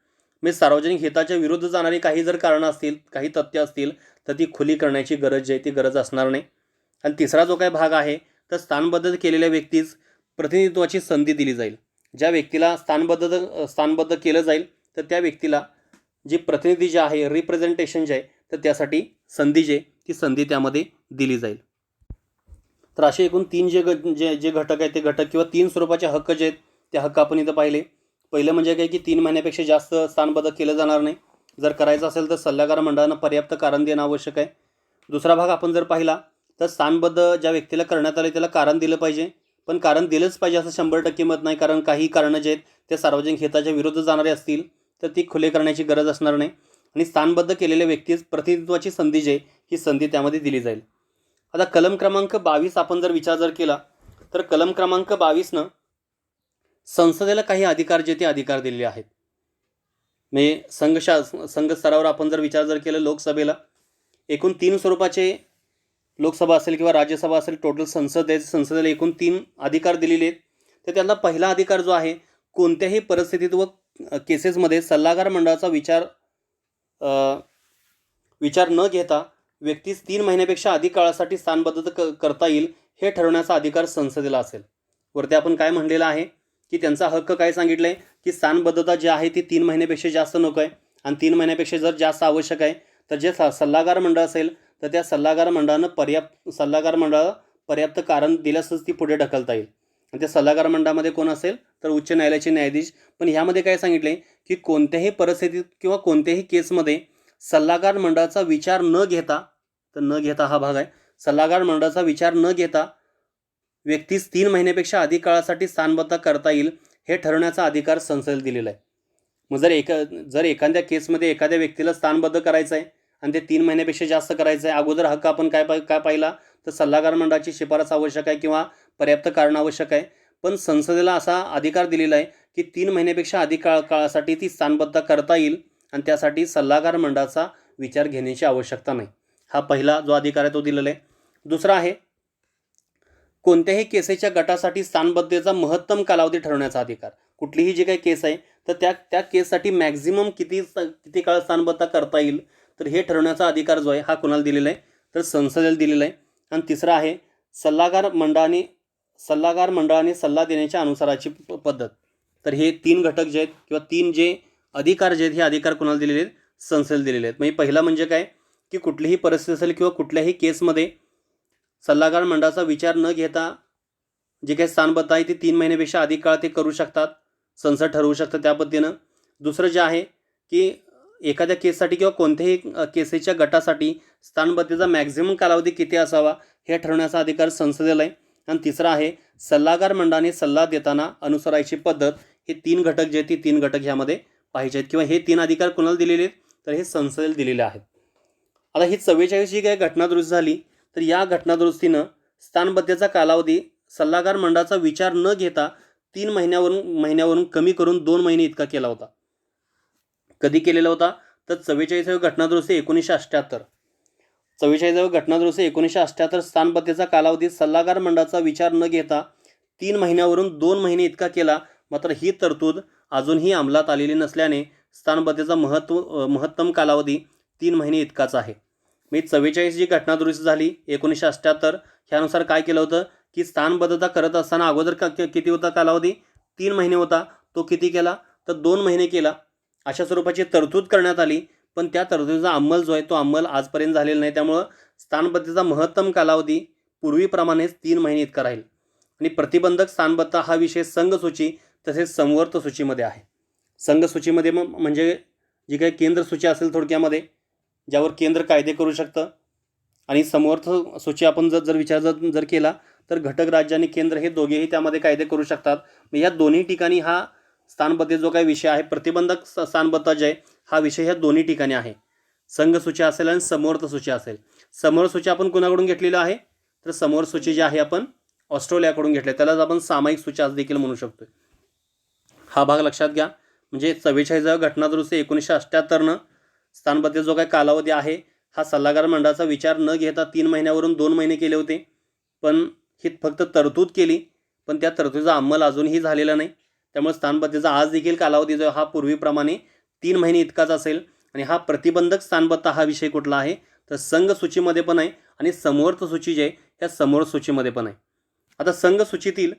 म्हणजे सार्वजनिक हिताच्या विरुद्ध जाणारी काही जर कारणं असतील, काही तथ्य असतील, तर ती खुली करण्याची गरज जी आहे ती गरज असणार नाही. आणि तिसरा जो काही भाग आहे, तर स्थानबद्ध केलेल्या व्यक्तीस प्रतिनिधित्वाची संधी दिली जाईल. ज्या व्यक्तीला स्थानबद्ध केलं जाईल तर त्या व्यक्तीला जी प्रतिनिधी जे आहे, रिप्रेझेंटेशन जे आहे, तर त्यासाठी संधी जे ती संधी त्यामध्ये दिली जाईल. तर असे एकूण 3 जे घटक आहेत ते घटक किंवा 3 स्वरूपाचे हक्क जे आहेत ते हक्क आपण इथं पाहिले. पहिलं म्हणजे काय की 3 महिन्यापेक्षा जास्त स्थानबद्ध केलं जाणार नाही. जर करायचं असेल तर सल्लागार मंडळानं पर्याप्त कारण देणं आवश्यक आहे. दुसरा भाग आपण जर पाहिला तर स्थानबद्ध ज्या व्यक्तीला करण्यात आले त्याला कारण दिलं पाहिजे, पण कारण दिलंच पाहिजे असं 100% मत नाही, कारण काही कारणं जे आहेत ते सार्वजनिक हिताच्या विरुद्ध जाणारे असतील तर ती खुले करण्याची गरज असणार नाही. आणि स्थानबद्ध केलेल्या व्यक्तीस प्रतिनिधित्वाची संधी जी आहे ही संधी त्यामध्ये दिली जाईल. आता कलम क्रमांक 22 आपण जर विचार केला तर कलम क्रमांक 22नं संसदेला काही अधिकार जे ते अधिकार दिलेले आहेत. म्हणजे संघ स्तरावर आपण जर विचार केला, लोकसभेला एकूण 3 स्वरूपाचे लोकसभा असेल किंवा राज्यसभा असेल, टोटल संसदेला एकूण 3 अधिकार दिलेले आहेत. तर त्यांना पहिला अधिकार जो आहे, कोणत्याही परिस्थितीत व केसेसमध्ये सल्लागार मंडळाचा विचार न घेता व्यक्तीस 3 महिन्यापेक्षा अधिक काळासाठी स्थानबद्ध करता येईल हे ठरवण्याचा अधिकार संसदेला असेल. वरती आपण काय म्हणलेलं आहे की त्यांचा हक्क काय सांगितलं आहे की स्थानबद्धता जी आहे ती 3 महिन्यापेक्षा जास्त नको आहे, आणि 3 महिन्यापेक्षा जर जास्त आवश्यक आहे तर जे सल्लागार मंडळ असेल तर त्या सल्लागार मंडळाला पर्याप्त कारण दिल्यासच ती पुढे ढकलता येईल. आणि त्या सल्लागार मंडळामध्ये कोण असेल तर उच्च न्यायालयाचे न्यायाधीश. पण ह्यामध्ये काय सांगितले की कोणत्याही परिस्थितीत किंवा कोणत्याही केसमध्ये सल्लागार मंडळाचा विचार न घेता, तर न घेता हा भाग आहे, सल्लागार मंडळाचा विचार न घेता व्यक्तीस 3 महिन्यापेक्षा अधिक काळासाठी स्थानबद्ध करता येईल हे ठरवण्याचा अधिकार संसदेला दिलेला आहे. मग जर एखाद्या केसमध्ये एखाद्या व्यक्तीला स्थानबद्ध करायचं आहे आणि ते 3 महिन्यापेक्षा जास्त करायचं आहे, अगोदर हक्क आपण काय पाहिला तर सल्लागार मंडळाची शिफारस आवश्यक आहे किंवा पर्याप्त कारण आवश्यक आहे. पण संसदेला असा अधिकार दिलेला आहे की 3 महिन्यापेक्षा अधिक काळासाठी ती स्थानबद्ध करता येईल, आणि त्यासाठी सल्लागार मंडळाचा विचार घेण्याची आवश्यकता नाही. हा पहिला जो अधिकार आहे तो दिलेला आहे. दुसरा आहे कोणत्याही केसेच्या गटासाठी स्थानबद्धतेचा महत्तम कालावधी ठरवण्याचा अधिकार. कुठलीही जी काही केस आहे तर त्या केससाठी मॅक्झिमम किती काळ स्थानबद्ध करता येईल तर हे ठरवण्याचा अधिकार जो आहे हा कोणाला दिलेला आहे तर संसदेला दिलेला आहे. आणि तिसरा आहे सल्लागार मंडळाने सल्ला देण्याच्या अनुसाराची पद्धत. तर हे 3 घटक जे आहेत किंवा 3 जे अधिकार जे आहेत हे अधिकार कोणाला दिलेले आहेत, संसदेला दिलेले आहेत. म्हणजे पहिला म्हणजे काय की कुठलीही परिस्थिती असेल किंवा कुठल्याही केसमध्ये सल्लागार मंडळाचा विचार न घेता जे काही स्थानबद्ध आहे ते 3 महिन्यापेक्षा अधिक काळ ते करू शकतात, संसद ठरवू शकतं त्या पद्धतीनं. दुसरं जे आहे की एखाद्या केससाठी किंवा कोणत्याही केसेच्या गटासाठी स्थानबद्धतेचा मॅक्झिमम कालावधी किती असावा हे ठरवण्याचा अधिकार संसदेला आहे. आणि तिसरा आहे सल्लागार मंडळाने सल्ला देताना अनुसरायची पद्धत. हे 3 घटक जे आहेत 3 घटक ह्यामध्ये पाहिजे आहेत, किंवा हे 3 अधिकार कोणाला दिलेले आहेत तर हे संसदेला दिलेले आहेत. आता ही 44 जी काही घटनादुरुस्ती झाली तर या घटनादुरुस्तीनं स्थानबद्धतेचा कालावधी सल्लागार मंडळाचा विचार न घेता 3 महिन्यावरून कमी करून 2 महिने इतका केला होता. कधी केलेला होता तर 44वी घटनादुरुस्ती 1978. 44वी घटनादुरुस्ती 1978 स्थानबद्धतेचा कालावधी सल्लागार मंडळाचा विचार न घेता 3 महिन्यावरून 2 महिने इतका केला. मात्र ही तरतूद अजूनही अंमलात आलेली नसल्याने स्थानबद्धतेचा महत्तम कालावधी 3 महिने इतकाच आहे. मी 44 जी घटना दुरुस्ती झाली 1978 ह्यानुसार काय केलं होतं की स्थानबद्धता करत असताना अगोदर किती होता कालावधी 3 महिने होता, तो किती केला तर 2 महिने केला. अशा स्वरूपाची तरतूद करण्यात आली, पण त्या तरतुदीचा अंमल जो आहे तो अंमल आजपर्यंत झालेला नाही. त्यामुळं स्थानबद्धतेचा महत्तम कालावधी पूर्वीप्रमाणेच 3 महिने इतका राहील. आणि प्रतिबंधक स्थानबद्धता हा विषय संघसूची तसेच संवर्त सूचीमध्ये आहे. संघसूचीमध्ये म्हणजे जी काही केंद्र सूची असेल थोडक्यामध्ये, ज्यावर केंद्र कायदे करू शकतं, आणि समवर्थ सूची आपण जर विचार जर केला तर घटक राज्य आणि केंद्र हे दोघेही त्यामध्ये कायदे करू शकतात. या दोन्ही ठिकाणी हा स्थानबद्धतेचा जो काही विषय आहे, प्रतिबंधक स्थानबद्धता जे आहे हा विषय ह्या दोन्ही ठिकाणी आहे. संघसूची असेल आणि समवर्त सूची असेल. समवर्त सूची आपण कुणाकडून घेतलेली आहे तर समवर्त सूची जी आहे आपण ऑस्ट्रेलियाकडून घेतली, त्यालाच आपण सामायिक सूची आज देखील म्हणू शकतो. हा भाग लक्षात घ्या. म्हणजे 44 घटना दुरुस्ती 1978 स्थानबद्धतेचा जो काही कालावधी आहे हा सल्लागार मंडळाचा विचार न घेता 3 महिन्यावरून 2 महिने केले होते. पण ही फक्त तरतूद केली, पण त्या तरतुदीचा अंमल अजूनही झालेला नाही. त्यामुळे स्थानबद्धतेचा आज देखील कालावधी जो हा पूर्वीप्रमाणे 3 महिने इतकाच असेल. आणि हा प्रतिबंधक स्थानबद्धता हा विषय कुठला आहे तर संघ सूचीमध्ये पण आहे आणि समवर्त सूची जे ह्या समवर्त सूचीमध्ये पण आहे. आता संघ सूचीतील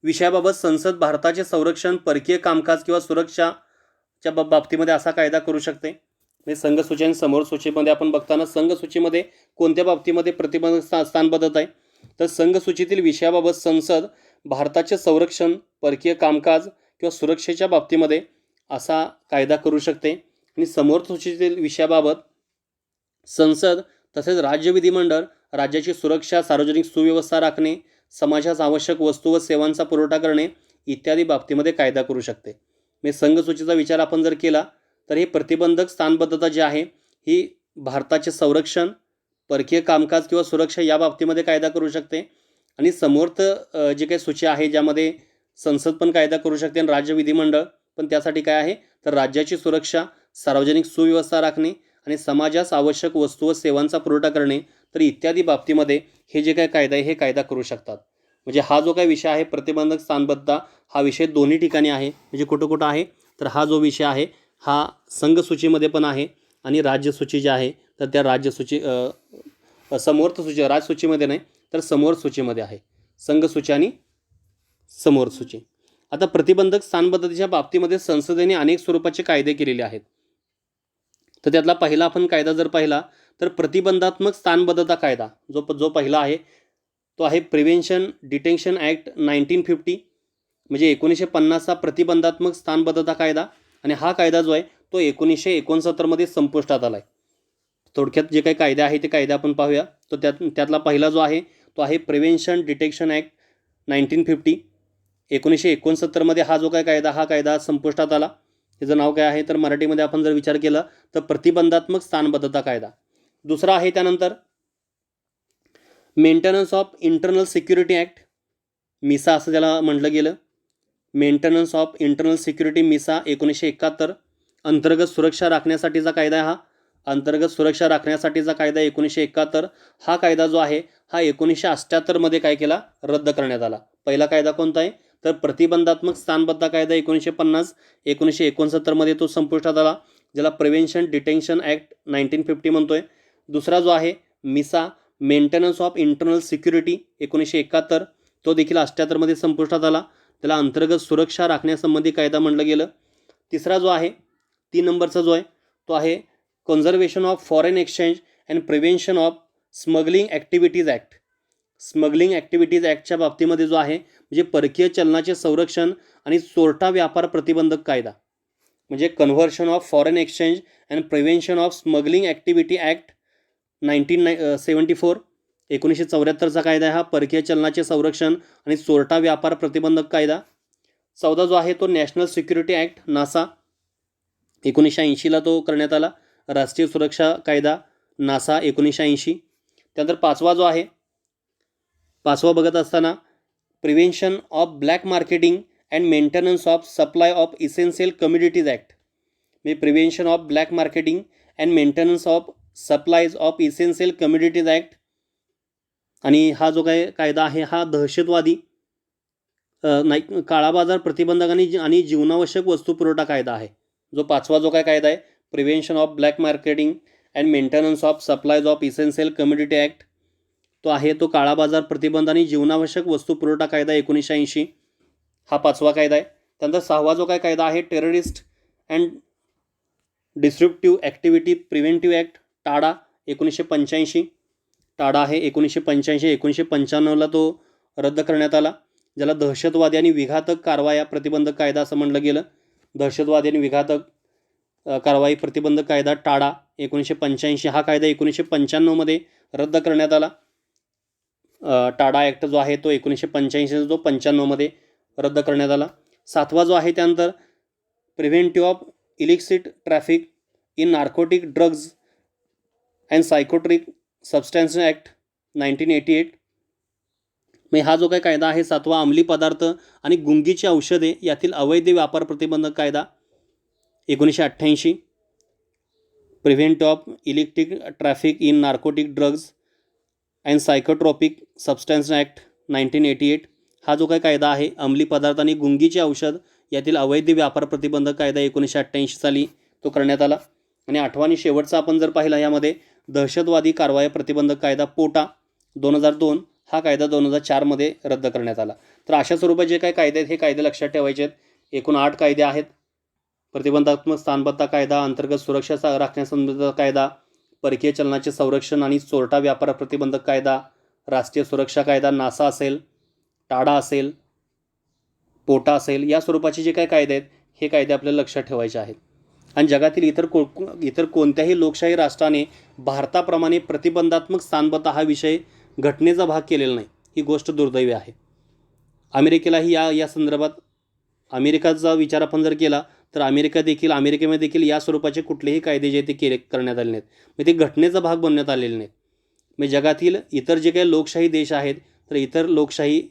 विषयाबाबत संसद भारताचे संरक्षण, परकीय कामकाज किंवा सुरक्षाच्या बाबतीमध्ये असा कायदा करू शकते. म्हणजे संघ सूची आणि समवर्त सूचीमध्ये आपण बघताना संघ सूचीमध्ये कोणत्या बाबतीमध्ये प्रतिबंधक स्थानबद्धता आहे तर संघ सूचीतील विषयाबाबत संसद भारताचे संरक्षण, परकीय कामकाज किंवा सुरक्षेच्या बाबतीमध्ये असा कायदा करू शकते. आणि समवर्त सूचीतील विषयाबाबत संसद तसेच राज्य विधिमंडळ राज्याची सुरक्षा, सार्वजनिक सुव्यवस्था राखणे, समाजास आवश्यक वस्तू व सेवांचा पुरवठा करणे इत्यादी बाबतीमध्ये कायदा करू शकते. म्हणजे संघ सूचीचा विचार आपण जर केला तर ही प्रतिबंधक स्थानबद्धता जी आहे ही भारताचे संरक्षण, परकीय कामकाज किंवा सुरक्षा या बाबतीमध्ये कायदा करू शकते. आणि समवर्त जी काही सूची आहे ज्यामध्ये संसद पण कायदा करू शकते आणि राज्य विधिमंडळ पण, त्यासाठी काय आहे तर राज्याची सुरक्षा, सार्वजनिक सुव्यवस्था राखणे आणि समाजास आवश्यक वस्तू व सेवांचा पुरवठा करणे तर इत्यादी बाबतीमध्ये हे जे काही कायदा आहे हे कायदा करू शकतात. म्हणजे हा जो काही विषय आहे प्रतिबंधक स्थानबद्धता हा विषय दोन्ही ठिकाणी आहे. म्हणजे कुठं कुठं आहे तर हा जो विषय आहे हा संघ सूचीमध्ये पण आहे आणि राज्य सूची जी आहे तर त्या राज्य सूची समवर्त सूची राजसूचीमध्ये नाही तर समवर्त सूचीमध्ये आहे. संघ सूची आणि समवर्त सूची. आता प्रतिबंधक स्थानबद्धतेच्या बाबतीमध्ये संसदेने अनेक स्वरूपाचे कायदे केलेले आहेत. तर त्यातला पहिला आपण कायदा जर पाहिला तर प्रतिबंधात्मक स्थानबद्धता कायदा जो पहिला आहे तो आहे प्रिव्हेन्शन डिटेन्शन ॲक्ट 1950. म्हणजे 1950चा प्रतिबंधात्मक स्थानबद्धता कायदा. आणि हा कायदा जो आहे तो 1969 संपुष्टात आला आहे. थोडक्यात जे काही कायदे आहे ते कायदे आपण पाहूया. तो त्यातला पहिला जो आहे तो आहे प्रिव्हेन्शन डिटेक्शन ॲक्ट 1950. 1969 हा जो काही कायदा संपुष्टात आला. त्याचं नाव काय आहे तर मराठीमध्ये आपण जर विचार केला तर प्रतिबंधात्मक स्थानबद्धता कायदा. दुसरा आहे त्यानंतर maintenance of internal security act, मिसा असं त्याला म्हटलं गेलं. मेंटेनन्स ऑफ इंटरनल सिक्युरिटी मिसा 1971. अंतर्गत सुरक्षा राखण्यासाठीचा कायदा आहे हा. अंतर्गत सुरक्षा राखण्यासाठीचा कायदा 1971. हा कायदा जो आहे हा 1978 काय केला रद्द करण्यात आला. पहिला कायदा कोणता आहे तर प्रतिबंधात्मक स्थानबद्धता कायदा 1950. 1969 तो संपुष्टात आला, ज्याला प्रिव्हेन्शन डिटेन्शन ॲक्ट 1950 म्हणतोय. दुसरा जो आहे मिसा मेंटेनन्स ऑफ इंटरनल सिक्युरिटी 1971, तो देखील 78 संपुष्टात आला, त्याला अंतर्गत सुरक्षा राखण्यासंबंधी कायदा म्हटलं गेलं. तिसरा जो आहे 3 नंबरचा जो आहे तो आहे conservation of foreign exchange and prevention of smuggling activities act. Smuggling activities ॲक्टच्या बाबतीमध्ये जो आहे म्हणजे परकीय चलनाचे संरक्षण आणि चोरटा व्यापार प्रतिबंधक कायदा. म्हणजे conversion of foreign exchange and prevention of smuggling activity act 1974. 1974चा कायदा आहे हा परकीय चलनाचे संरक्षण आणि चोरटा व्यापार प्रतिबंधक कायदा. 14 जो आहे तो नॅशनल सिक्युरिटी ॲक्ट नासा 1980ला तो करण्यात आला. राष्ट्रीय सुरक्षा कायदा नासा 1980. त्यानंतर पाचवा जो आहे पाचवा बघत असताना prevention of black marketing and maintenance of supply of essential communities act. म्हणजे prevention of black marketing and maintenance of supplies of essential communities act. आणि हा जो काही कायदा आहे हा दहशतवादी नाही, काळा बाजार प्रतिबंधक आणि जीवनावश्यक वस्तू पुरवठा कायदा आहे. जो 5वा जो काय कायदा आहे, prevention of black marketing and maintenance of supplies of essential community act, तो आहे तो काळा बाजार प्रतिबंध आणि जीवनावश्यक वस्तू पुरवठा कायदा 1980, हा 5वा कायदा आहे. त्यानंतर 6वा जो काय कायदा आहे, terrorist and disruptive activity preventive act, TADA, 1985. टाडा आहे 1985. 1995ला तो रद्द करण्यात आला, ज्याला दहशतवादी आणि विघातक कारवाया प्रतिबंधक कायदा असं म्हणलं गेलं. दहशतवादी आणि विघातक कारवाई प्रतिबंधक कायदा टाडा 1985, हा कायदा 1995मध्ये रद्द करण्यात आला. टाडा ॲक्ट जो आहे तो 1985 जो 95मध्ये रद्द करण्यात आला. 7वा जो आहे त्यानंतर preventive of illicit traffic in narcotic drugs and psychotropic substance act 1988. मग हा जो काही कायदा आहे 7वा, अंमली पदार्थ आणि गुंगीची औषधे यातील अवैध व्यापार प्रतिबंधक कायदा 1988. Preventive of illicit traffic in narcotic drugs and psychotropic substance act 1988, हा जो काही कायदा आहे अंमली पदार्थ आणि गुंगीचे औषध यातील अवैध व्यापार प्रतिबंधक कायदा 1988 साली तो करण्यात आला. आणि 8वा आणि शेवटचा आपण जर पाहिला यामध्ये दहशतवादी कारवाया प्रतिबंधक कायदा पोटा 2002, हा कायदा 2004मध्ये रद्द करण्यात आला. तर अशा स्वरूपाचे जे काही कायदे आहेत हे कायदे लक्षात ठेवायचे आहेत. एकूण 8 कायदे आहेत. प्रतिबंधात्मक स्थानबद्धता कायदा, अंतर्गत सुरक्षा राखण्यासंबंधीचा कायदा, परकीय चलनाचे संरक्षण आणि चोरटा व्यापार प्रतिबंधक कायदा, राष्ट्रीय सुरक्षा कायदा, नासा असेल, टाडा असेल, पोटा असेल, या स्वरूपाचे जे काही कायदे आहेत हे कायदे आपल्याला लक्षात ठेवायचे आहेत. आणि जगातील इतर कोणत्याही लोकशाही राष्ट्राने भारताप्रमाणे प्रतिबंधात्मक स्थानबद्धता हा विषय घटनेचा भाग केलेला नाही. ही गोष्ट दुर्दैवी आहे. अमेरिकेलाही या संदर्भात अमेरिकाचा विचार आपण जर केला तर अमेरिकेमध्ये देखील या स्वरूपाचे कुठलेही कायदे जे ते करण्यात आले नाहीत. म्हणजे ते घटनेचा भाग बनवण्यात आलेले नाहीत. म्हणजे जगातील इतर जे काही लोकशाही देश आहेत तर इतर लोकशाही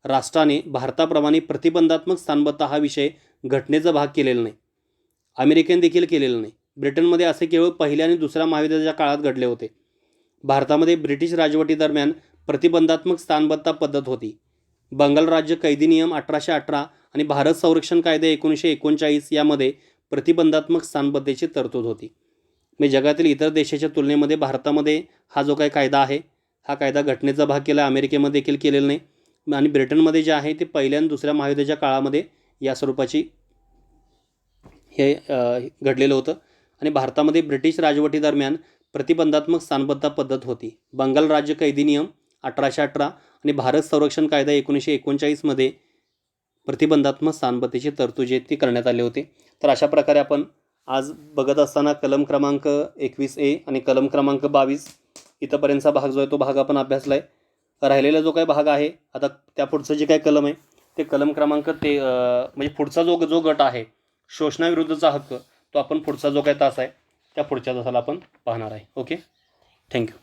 राष्ट्राने भारताप्रमाणे प्रतिबंधात्मक स्थानबद्धता हा विषय घटनेचा भाग केलेला नाही. अमेरिकेने देखील केलेलं नाही. ब्रिटनमध्ये असे केवळ पहिल्या आणि दुसऱ्या महायुद्धाच्या काळात घडले होते. भारतामध्ये ब्रिटिश राजवटीदरम्यान प्रतिबंधात्मक स्थानबद्धता पद्धत होती. बंगाल राज्य कैदी नियम 1818 आणि भारत संरक्षण कायदे 1939 यामध्ये प्रतिबंधात्मक स्थानबद्धतेची तरतूद होती. म्हणजे जगातील इतर देशाच्या तुलनेमध्ये भारतामध्ये हा जो काही कायदा आहे हा कायदा घटनेचा भाग केला. अमेरिकेमध्ये देखील केलेला नाही. आणि ब्रिटनमध्ये जे आहे ते पहिल्या आणि दुसऱ्या महायुद्धाच्या काळामध्ये या स्वरूपाची हे घडलेलं होतं. आणि भारतामध्ये ब्रिटिश राजवटीदरम्यान प्रतिबंधात्मक स्थानबद्धता पद्धत होती. बंगाल राज्य कैदी नियम 1818 आणि भारत संरक्षण कायदा 1939मध्ये प्रतिबंधात्मक स्थानबद्धतेची तरतूद जी ती करण्यात आली होती. तर अशा प्रकारे आपण आज बघत असताना कलम क्रमांक 21A आणि कलम क्रमांक 22 इथंपर्यंतचा भाग जो आहे तो भाग आपण अभ्यासला आहे. राहिलेला जो काही भाग आहे आता त्या पुढचं जे काही कलम आहे ते कलम क्रमांक म्हणजे पुढचा जो गट आहे शोषणाविरुद्धचा हक्क, तो आपण पुढचा जो काही तास आहे त्या पुढच्या तासाला आपण पाहणार आहे. Okay, thank you.